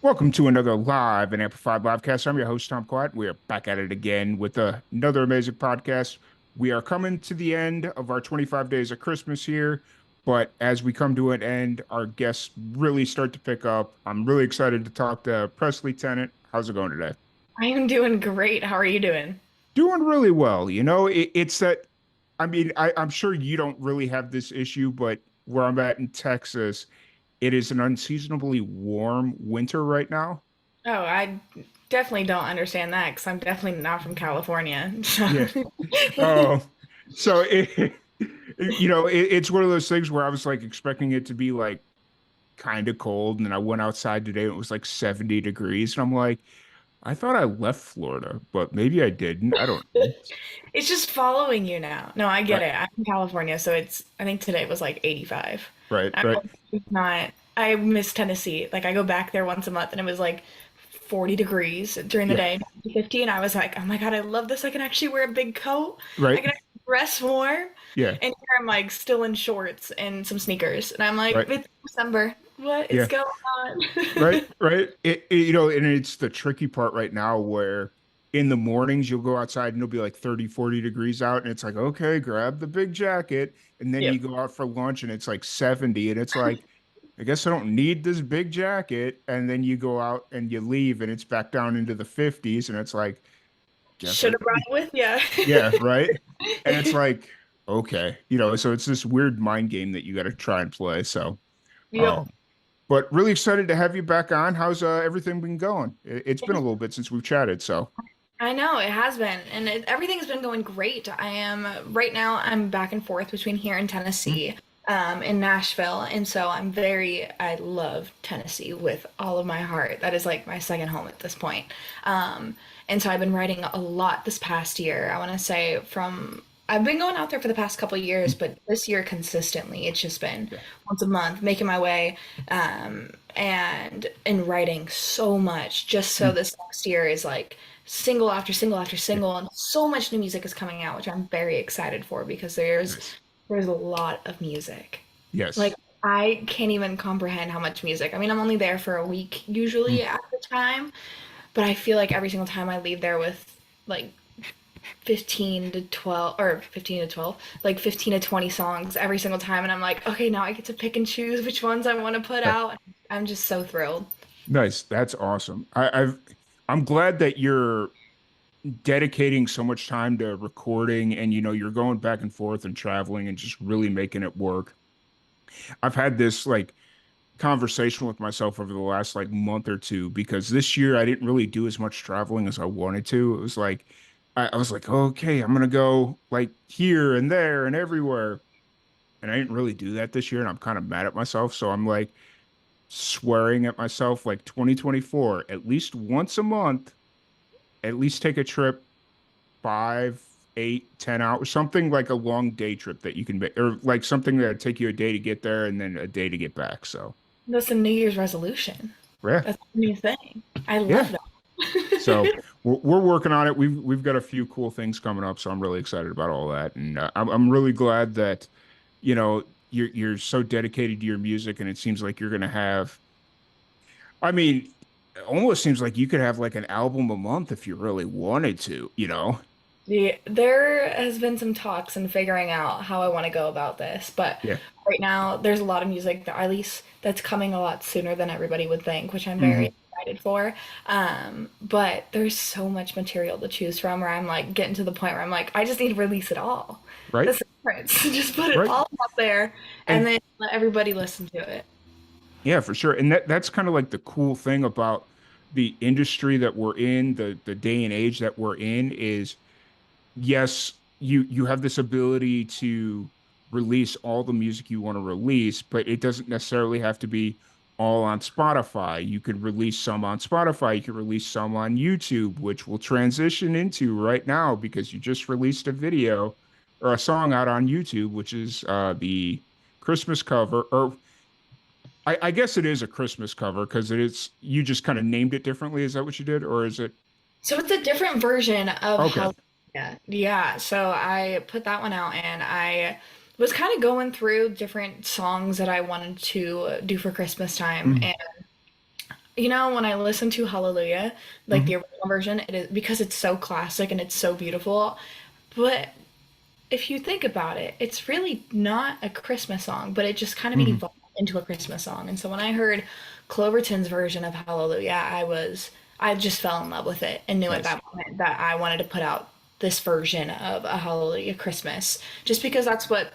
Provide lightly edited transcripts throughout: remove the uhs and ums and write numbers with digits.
Welcome to another live and amplified livecast. I'm your host, Tom Quatt. We are back at it again with another amazing podcast. We are coming to the end of our 25 days of Christmas here, but as we come to an end, our guests really start to pick up. I'm really excited to talk to Presley Tennant. How's it going today? I am doing great. How are you doing? Doing really well. It's that, I'm sure you don't really have this issue, but where I'm at in Texas, it is an unseasonably warm winter right now. Oh, I definitely don't understand that because I'm definitely not from California. So, Yeah. Oh, so it's one of those things where I was like expecting it to be like kind of cold, and then I went outside today and it was like 70 degrees, and I'm like, I thought I left Florida, but maybe I didn't. I don't know. it's just following you now. No, I get Right, it. I'm from California, so I think today was like 85. right, I right. don't, it's not, I miss Tennessee. Like, I go back there once a month and it was like 40 degrees during the Yeah, day, 50, and I was like, oh my God, I love this. I can actually wear a big coat. I right. can actually dress more. Yeah, And here I'm like still in shorts and some sneakers. And I'm like, right. it's December. What is Yeah, going on? right, right. And it's the tricky part right now where in the mornings you'll go outside and it'll be like 30, 40 degrees out, and it's like, okay, grab the big jacket. And then you Yep. go out for lunch and it's like 70, and it's like, I guess I don't need this big jacket. And then you go out and you leave and it's back down into the 50s, and it's like, guess I Should have brought really, it with you. yeah, right. And it's like, okay, so it's this weird mind game that you got to try and play. So, Yep. um, but really excited to have you back on. How's everything been going? It's been a little bit since we've chatted, so I know it has been, and everything's been going great. I am right now. I'm back and forth between here and mm, Tennessee, in Nashville, and so I love Tennessee with all of my heart. That is like my second home at this point. And so I've been writing a lot this past year. I want to say I've been going out there for the past couple of years, mm, but this year consistently, it's just been yeah, once a month, making my way, and writing so much, just so mm, this next year is like single after single after yeah, single, and so much new music is coming out, which I'm very excited for because nice. there's a lot of music. Like, Yes. I can't even comprehend how much music. I mean, I'm only there for a week usually Mm, at the time, but I feel like every single time I leave there with like 15 to 12 or 15 to 12 like 15 to 20 songs every single time, and I'm like, okay, now I get to pick and choose which ones I want to put yeah, out. I'm just so thrilled. nice. That's awesome. I'm glad that you're dedicating so much time to recording, and you're going back and forth and traveling and just really making it work. I've had this like conversation with myself over the last like month or two because this year I didn't really do as much traveling as I wanted to. It was like I was like, okay, I'm gonna go like here and there and everywhere. And I didn't really do that this year, and I'm kind of mad at myself. So I'm like swearing at myself like 2024, at least once a month, at least take a trip 5, 8, 10 hours, something like a long day trip that you can make, or like something that take you a day to get there and then a day to get back. So That's a New Year's resolution. yeah, That's a new thing. I yeah. love So that. we're working on it. We've got a few cool things coming up, so I'm really excited about all that, and I'm really glad that you're so dedicated to your music, and it seems like you're gonna have. I mean, it almost seems like you could have like an album a month if you really wanted to, you know? Yeah, there has been some talks and figuring out how I want to go about this, but Yeah. right now there's a lot of music that at least that's coming a lot sooner than everybody would think, which I'm very Hmm. excited for. But there's so much material to choose from where I'm like getting to the point where I'm like, I just need to release it all. Right. That's the difference. Just put it Right. all out there and And then let everybody listen to it. yeah, for sure. And that's kind of like the cool thing about the industry that we're in, the day and age that we're in is yes, you have this ability to release all the music you want to release, but it doesn't necessarily have to be all on Spotify. You could release some on Spotify, you could release some on YouTube, which we'll transition into right now because you just released a video or a song out on YouTube, which is the Christmas cover, or I guess it is a Christmas cover because it is, you just kind of named it differently. Is that what you did? Or is it? So it's a different version of Okay. how, yeah. So I put that one out, and I was kind of going through different songs that I wanted to do for Christmas time, Mhm. and You know, when I listen to Hallelujah, like Hmm. the original version, it is because it's so classic and it's so beautiful. But if you think about it, it's really not a Christmas song, but it just kind of Hmm. evolved into a Christmas song. And so when I heard Cloverton's version of Hallelujah, I just fell in love with it and knew at Nice. that moment that I wanted to put out this version of a Hallelujah Christmas, just because that's what,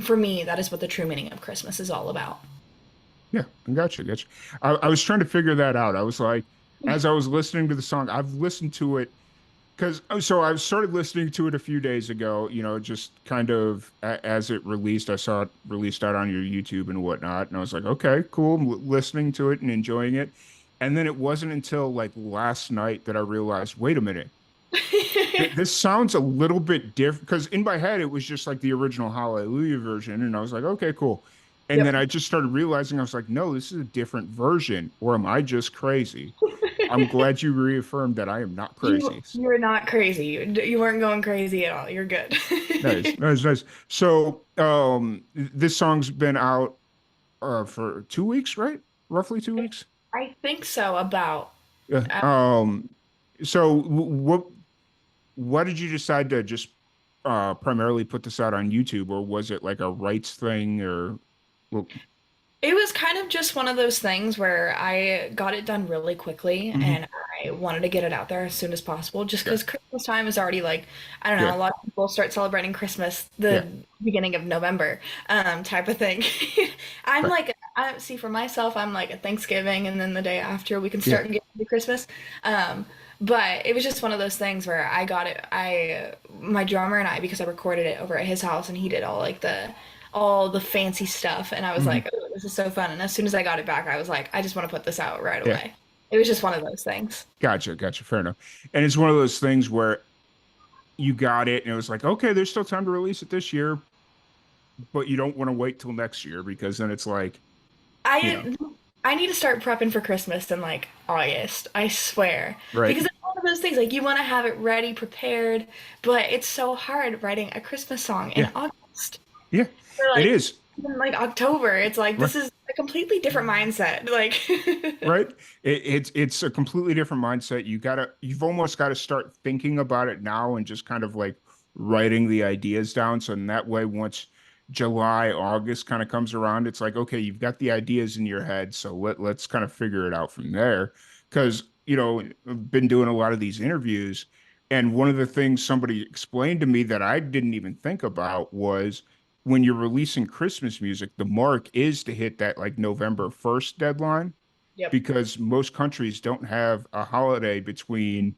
for me, that is what the true meaning of Christmas is all about. Yeah, I gotcha. I was trying to figure that out. I was like, as I was listening to the song, I've listened to it because so I started listening to it a few days ago, just kind of as it released. I saw it released out on your YouTube and whatnot, and I was like, okay, cool. I'm listening to it and enjoying it. And then it wasn't until like last night that I realized, wait a minute, this sounds a little bit different because in my head it was just like the original Hallelujah version, and I was like, okay, cool. And then Yep. I just started realizing I was like, no, this is a different version, or am I just crazy? I'm glad you reaffirmed that I am not crazy. You were not crazy. You weren't going crazy at all. You're good. Nice. So, this song's been out for 2 weeks, right? Roughly 2 weeks. I think so, about. Yeah. Uh, So what did you decide to just primarily put this out on YouTube, or was it like a rights thing, or well, It was kind of just one of those things where I got it done really quickly mhm. and I wanted to get it out there as soon as possible just Yeah, because Christmas time is already like, I don't yeah, know, a lot of people start celebrating Christmas yeah, the beginning of November, type of thing. I'm right, like, I see for myself, I'm like a Thanksgiving and then the day after we can yeah, start and get to Christmas. Um, but it was just one of those things where I got it, my drummer and I, because I recorded it over at his house and he did all the fancy stuff. And I was mhm. like, oh, this is so fun. And as soon as I got it back, I was like, I just want to put this out right Yeah, away. It was just one of those things. gotcha, fair enough. And it's one of those things where you got it, and it was like, okay, there's still time to release it this year, but you don't want to wait till next year because then it's like, you know, I I need to start prepping for Christmas in like August, I swear. Because right? it's one of those things like you want to have it ready, prepared, but it's so hard writing a Christmas song in Yeah, August. yeah, Or it like is. even like October. It's like Right. this is a completely different mindset. Like Right? It's a completely different mindset. You've almost got to start thinking about it now and just kind of like writing the ideas down. So in that way, once July, August kind of comes around, it's like, okay, you've got the ideas in your head. So let's kind of figure it out from there. Because, I've been doing a lot of these interviews, and one of the things somebody explained to me that I didn't even think about was when you're releasing Christmas music, the mark is to hit that like November 1st deadline Yep. because most countries don't have a holiday between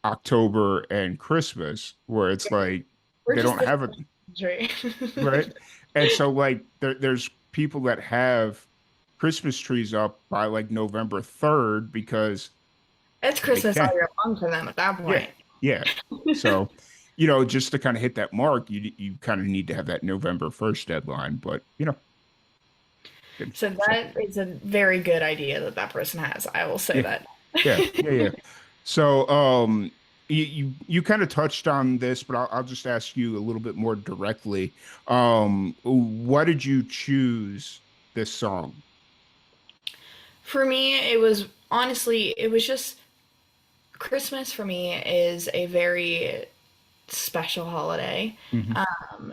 October and Christmas where it's like We're they just don't this have it, country. right? And so like there's people that have Christmas trees up by like November 3rd because It's they Christmas all can. year long for them at that Yeah. point. Yeah. So, just to kind of hit that mark, you kind of need to have that November 1st deadline, but good. So So, that is a very good idea that that person has. I will say yeah. that. Yeah. So, you kind of touched on this, but I'll just ask you a little bit more directly. Why did you choose this song? For me, it was honestly, it was just Christmas for me is a very special holiday. Hmm.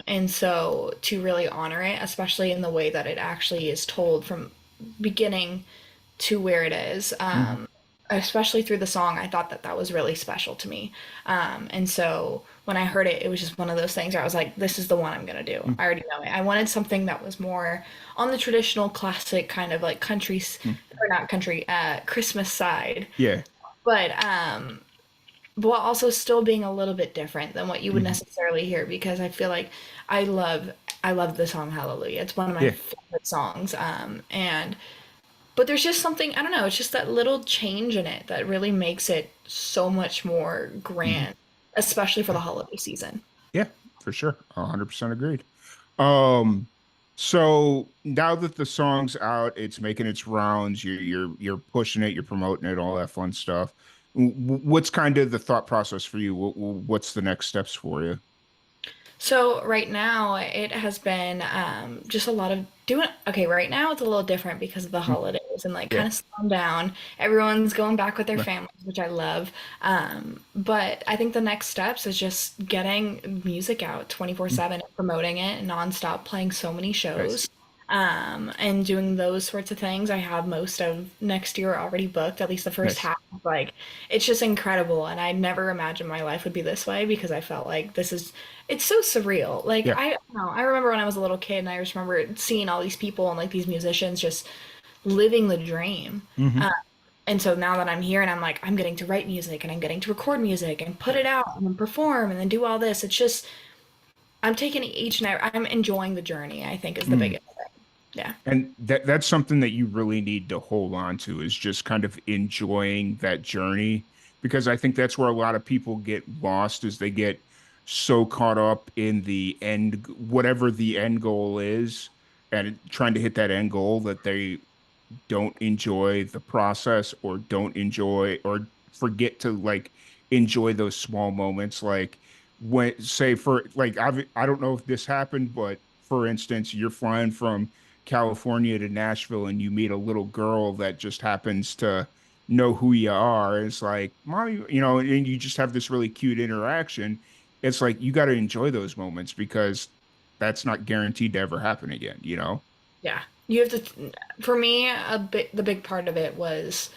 And so to really honor it, especially in the way that it actually is told from beginning to where it is, Hmm. especially through the song, I thought that that was really special to me. And so when I heard it, it was just one of those things where I was like, this is the one I'm going to do. I already know it. I wanted something that was more on the traditional classic kind of like country, or not country, Christmas side. Yeah. But while also still being a little bit different than what you would Hmm. necessarily hear because I feel like I love I love the song Hallelujah. It's one of my Yeah. favorite songs. And but there's just something, I don't know, it's just that little change in it that really makes it so much more Hmm. grand, especially for the holiday season. Yeah, for sure. 100% agreed. Um, so now that the song's out, it's making its rounds, you're pushing it, you're promoting it, all that fun stuff. What's kind of the thought process for you? What's the next steps for you? So right now it has been just a lot of doing. Okay, right now it's a little different because of the Mm, holidays. holidays and like kind Yeah. of slowing down. Everyone's going back with their Right. families, which I love. But I think the next steps is just getting music out Mm. 24/7 and promoting it nonstop, playing so many Nice. shows. And doing those sorts of things. I have most of next year already booked, at least the first Nice. half. Like, it's just incredible. And I never imagined my life would be this way because I felt like it's so surreal. Like, Yeah. I don't know, I remember when I was a little kid and I just remember seeing all these people and like these musicians just living the dream. Hmm. And so now that I'm here and I'm like, I'm getting to write music and I'm getting to record music and put Yeah. it out and then perform and then do all this, it's just, I'm taking each and every, I'm enjoying the journey, I think is the Mm. biggest thing. Yeah. And that's something that you really need to hold on to is just kind of enjoying that journey because I think that's where a lot of people get lost is they get so caught up in the end, whatever the end goal is, and trying to hit that end goal that they don't enjoy the process or don't enjoy or forget to like enjoy those small moments like when say for like I don't know if this happened but for instance you're flying from California to Nashville and you meet a little girl that just happens to know who you are. It's like mommy, and you just have this really cute interaction. It's like you got to enjoy those moments because that's not guaranteed to ever happen again. Yeah. You have to, for me, the big part of it was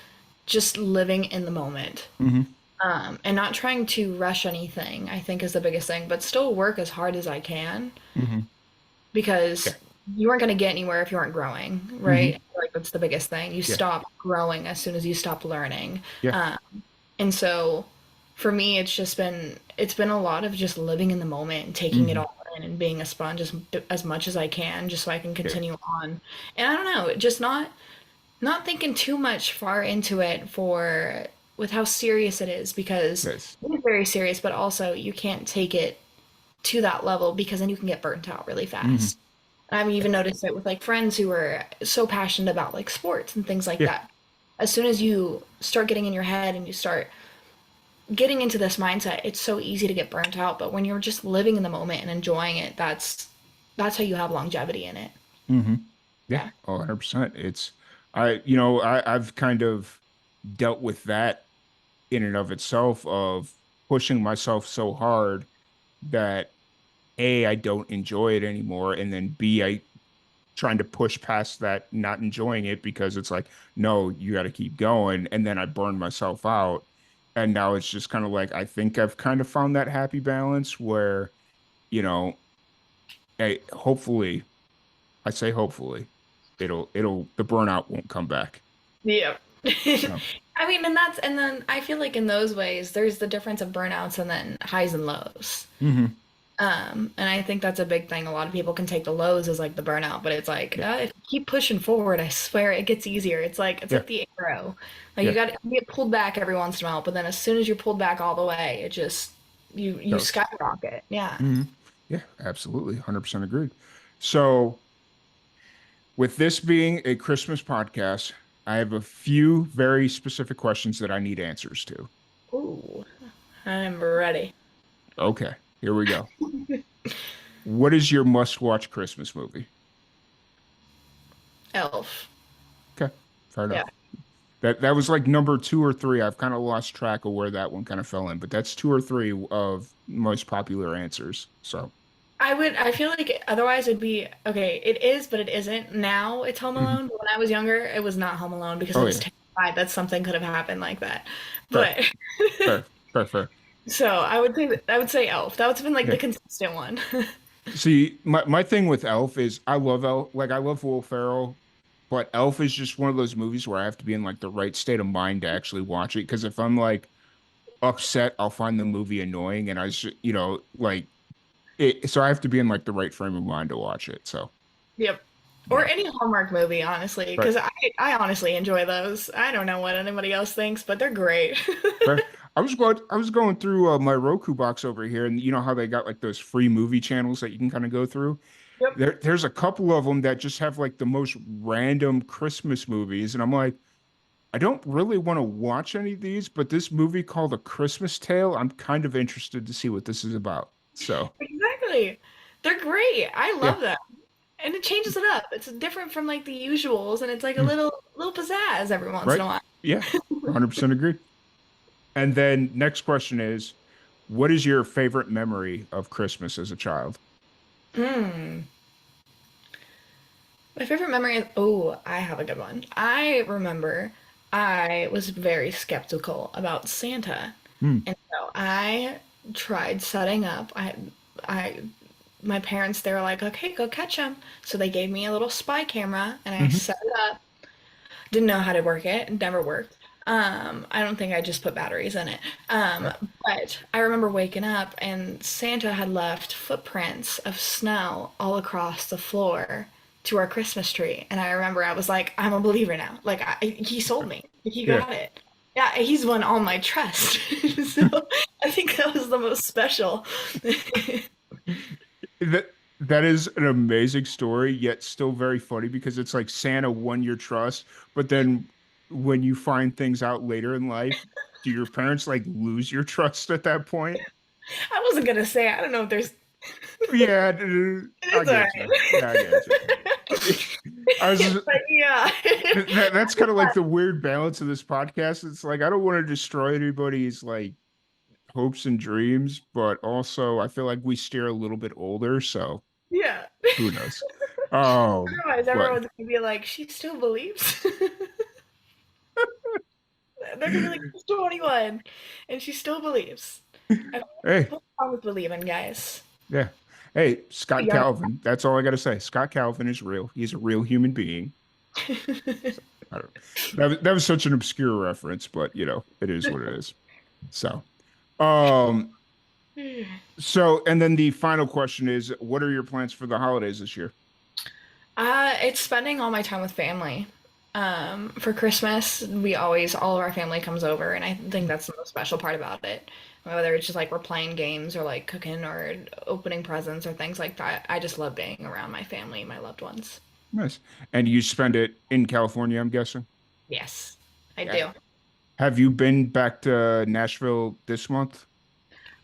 just living in the moment. Hmm. And not trying to rush anything, I think is the biggest thing, but still work as hard as I can Hmm. because Yeah. you weren't going to get anywhere if you weren't growing, right? Hmm. I feel like that's the biggest thing. You Yeah. stop growing as soon as you stop learning. Yeah. Um, and so for me, it's been a lot of just living in the moment and taking it Hmm. all in and being a sponge as much as I can just so I can Yeah. continue on. And I don't know, just not thinking too much far into it for with how serious it is because Yes. it is very serious, but also you can't take it to that level because then you can get burnt out really Hmm. fast. I've even noticed it with like friends who are so passionate about like sports and things like Yeah. that. As soon as you start getting in your head and you start getting into this mindset, it's so easy to get burnt out. But when you're just living in the moment and enjoying it, that's how you have longevity in it. Hmm. Yeah. Yeah. 100%. I've kind of dealt with that in and of itself of pushing myself so hard that A, I don't enjoy it anymore. And then B, I trying to push past that, not enjoying it because it's like, no, you got to keep going. And then I burn myself out. And now it's just kind of like, I think I've kind of found that happy balance where, you know, hopefully I say hopefully the burnout won't come back. Yeah. So, I mean, and then I feel like in those ways, there's the difference of burnouts and then highs and lows. hmm. And I think that's a big thing. A lot of people can take the lows as like the burnout, but it's like Yeah. if you keep pushing forward, I swear it gets easier. It's Yeah. like the arrow. Like you Yeah. got to get pulled back every once in a while, but then as soon as you're pulled back all the way, it just you Goes. skyrocket. Yeah. Hmm. Yeah, absolutely. 100% agreed. So, with this being a Christmas podcast, I have a few very specific questions that I need answers to. Ooh, I'm ready. Okay, here we go. What is your must-watch Christmas movie? Elf. Okay, fair Yeah. enough. That was like number two or three. I've kind of lost track of where that one kind of fell in, but that's two or three of most popular answers. So, I feel like otherwise it'd be okay, it is, but it isn't. Now it's Home mhm. Alone. But when I was younger, it was not Home Alone because I Oh was yeah, terrified that something could have happened like that. fair, But fair, fair, fair. so I would say Elf. That's been like Yeah. the consistent one. See, my thing with Elf is I love Elf, like I love Will Ferrell, but Elf is just one of those movies where I have to be in like the right state of mind to actually watch it. Because if I'm like upset, I'll find the movie annoying, and I should, like it. So I have to be in like the right frame of mind to watch it. So Yep. Or yeah, any Hallmark movie, honestly, right, because I honestly enjoy those. I don't know what anybody else thinks, but they're great. right. I was going through my Roku box over here, and you know how they got like those free movie channels that you can kind of go through. Yep. There's a couple of them that just have like the most random Christmas movies, and I'm like, I don't really want to watch any of these, but this movie called A Christmas Tale, I'm kind of interested to see what this is about. So, Exactly. They're great. I yeah. love them. And it changes it up. It's different from like the usuals, and it's like a Mm. little little pizzazz every once in right? a while. Yeah, 100% agree. And then next question is, what is your favorite memory of Christmas as a child? Hmm. My favorite memory is, oh, I have a good one. I remember I was very skeptical about Santa. Hmm. And so I tried setting up. I, my parents, they were like, okay, go catch him. So they gave me a little spy camera and I Hmm. set it up. Didn't know how to work it. It never worked. I don't think I just put batteries in it. Okay. But I remember waking up and Santa had left footprints of snow all across the floor to our Christmas tree. And I remember I was like, I'm a believer now. Like he sold me. He Yeah. got it. Yeah, he's won all my trust. So I think that was the most special. That that is an amazing story, yet still very funny because it's like Santa won your trust, but then when you find things out later in life, do your parents like lose your trust at that point? I wasn't gonna say I don't know if there's Yeah, I it's all get you. Yeah, I get you. I was right. But yeah. that's kind of like the weird balance of this podcast. It's like I don't want to destroy anybody's like hopes and dreams, but also I feel like we steer a little bit older, so Yeah. who knows? Um, Otherwise, but everyone's gonna be like, she still believes. They're gonna be like, she's 21, and she still believes. And hey, what's wrong with believing, guys? yeah. Hey, Too Scott young. Calvin. That's all I got to say. Scott Calvin is real. He's a real human being. I don't, that was such an obscure reference, but you know, it is what it is. So, um, and then the final question is, what are your plans for the holidays this year? It's spending all my time with family. For Christmas, all of our family comes over, and I think that's the most special part about it. Whether it's just like we're playing games or like cooking or opening presents or things like that, I just love being around my family, my loved ones. Nice. And you spend it in California, I'm guessing? Yes, I Yeah. do. Have you been back to Nashville this month?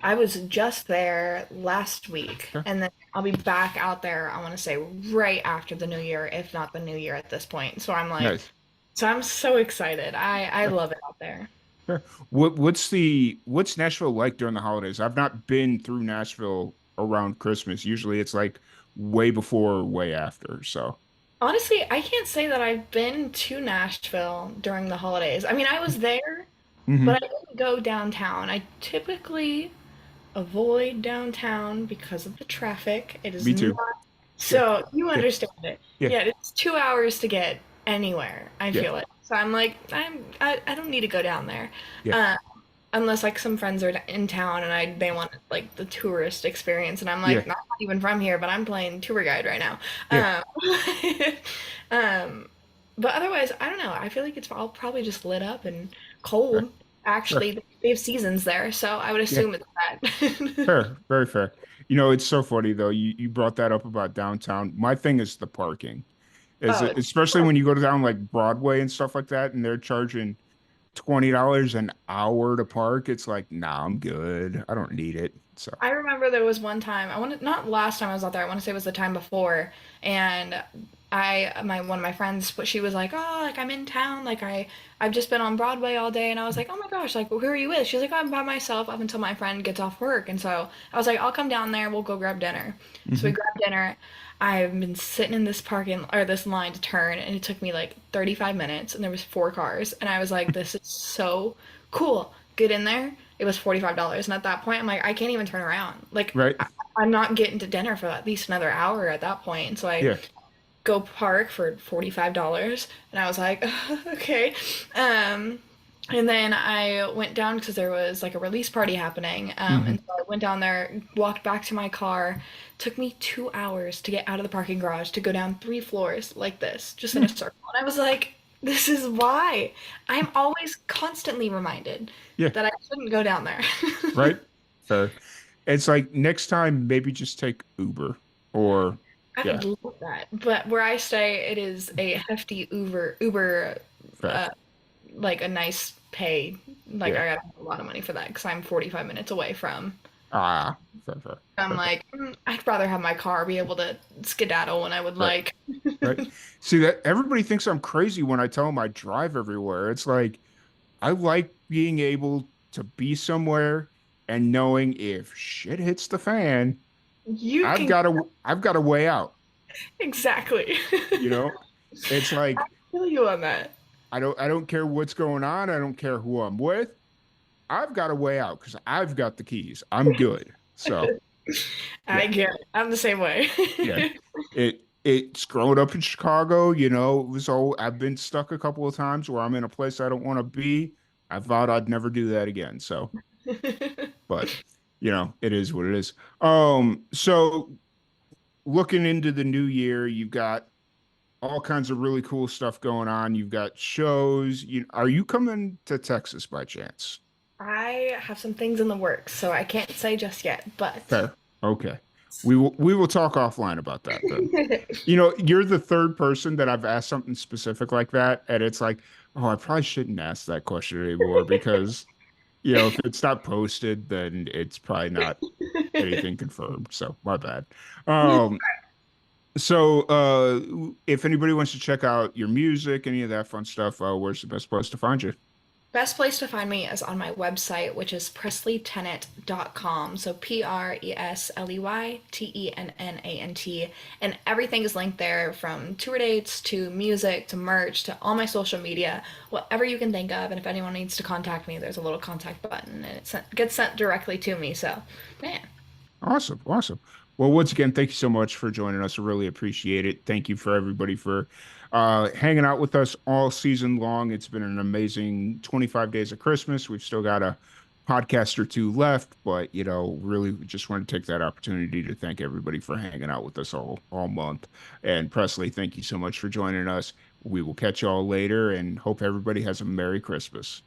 I was just there last week, Okay. and then I'll be back out there, I want to say right after the new year, if not the new year at this point. Nice. So I'm so excited. I love it out there. Sure. What's Nashville like during the holidays? I've not been through Nashville around Christmas. Usually it's like way before or way after. So, Honestly, I can't say that I've been to Nashville during the holidays. I mean, I was there, but I hmm didn't go downtown. I typically avoid downtown because of the traffic. It is Me too. not. Yeah. So you Yeah. understand it. Yeah. Yeah, it's 2 hours to get anywhere, I Yeah. feel it. So I'm like, I don't need to go down there. Yeah. Uh, unless like some friends are in town and they want like the tourist experience and I'm like, Yeah. not even from here, but I'm playing tour guide right now. Yeah. Um, but otherwise, I don't know. I feel like it's all probably just lit up and Fair. cold. Fair. Actually, they have seasons there, so I would Yeah. assume it's that. Fair. Very fair. You know, it's so funny though. You brought that up about downtown. My thing is the parking. Is Oh, it, especially when you go down like Broadway and stuff like that, and they're charging $20 an hour to park. It's like, nah, I'm good. I don't need it. So, I remember there was one time, I want to, not last time I was out there, I want to say it was the time before, and one of my friends, but she was like, oh, like I'm in town, like I've just been on Broadway all day, and I was like, oh my gosh, like who are you with? She's like, oh, I'm by myself up until my friend gets off work, and so I was like, I'll come down there, we'll go grab dinner. So we hmm grabbed dinner. I've been sitting in this parking or this line to turn, and it took me like 35 minutes, and there was 4 cars, and I was like, this is so cool. Get in there. It was $45, and at that point, I'm like, I can't even turn around. Like, right? I'm not getting to dinner for at least another hour at that point. And so I Yeah. go park for $45, and I was like, okay. Um, and then I went down because there was like a release party happening. And hmm so I went down there, walked back to my car. Took me 2 hours to get out of the parking garage to go down 3 floors like this, just in Yeah. a circle. And I was like, this is why. I'm always constantly reminded Yeah. that I shouldn't go down there. Right. Fair. It's like next time, maybe just take Uber or, I yeah, would love that. But where I stay, it is a hefty Uber, fair. uh, like a nice pay. Like Yeah. I got a lot of money for that because I'm 45 minutes away from. Ah, fair, fair, I'm fair, fair. like, I'd rather have my car be able to skedaddle when I would Right, like. right. See that everybody thinks I'm crazy when I tell them I drive everywhere. It's like I like being able to be somewhere and knowing if shit hits the fan, You can I've got a way out. exactly. You know, it's I like feel you on that. I don't care what's going on. I don't care who I'm with. I've got a way out because I've got the keys. I'm good. So I yeah, get it. I'm the same way. yeah. It's growing up in Chicago, you know, it was all I've been stuck a couple of times where I'm in a place I don't want to be. I vowed I'd never do that again. So, but you know, it is what it is. So looking into the new year, you've got all kinds of really cool stuff going on. You've got shows. Are you coming to Texas by chance? I have some things in the works, so I can't say just yet, but Fair. Okay. We will talk offline about that then. You know, you're the third person that I've asked something specific like that, and it's like, oh, I probably shouldn't ask that question anymore because, you know, if it's not posted, then it's probably not anything confirmed. So my bad. Um, so if anybody wants to check out your music, any of that fun stuff, where's the best place to find you? best place to find me is on my website, which is presleytennant.com. So PresleyTennant. And everything is linked there from tour dates to music to merch to all my social media, whatever you can think of. And if anyone needs to contact me, there's a little contact button and gets sent directly to me. So, man. Awesome, awesome. Well, once again, thank you so much for joining us. I really appreciate it. Thank you for everybody for hanging out with us all season long. It's been an amazing 25 days of Christmas. We've still got a podcast or two left, but you know, really just want to take that opportunity to thank everybody for hanging out with us all month. And Presley, thank you so much for joining us. We will catch y'all later and hope everybody has a Merry Christmas.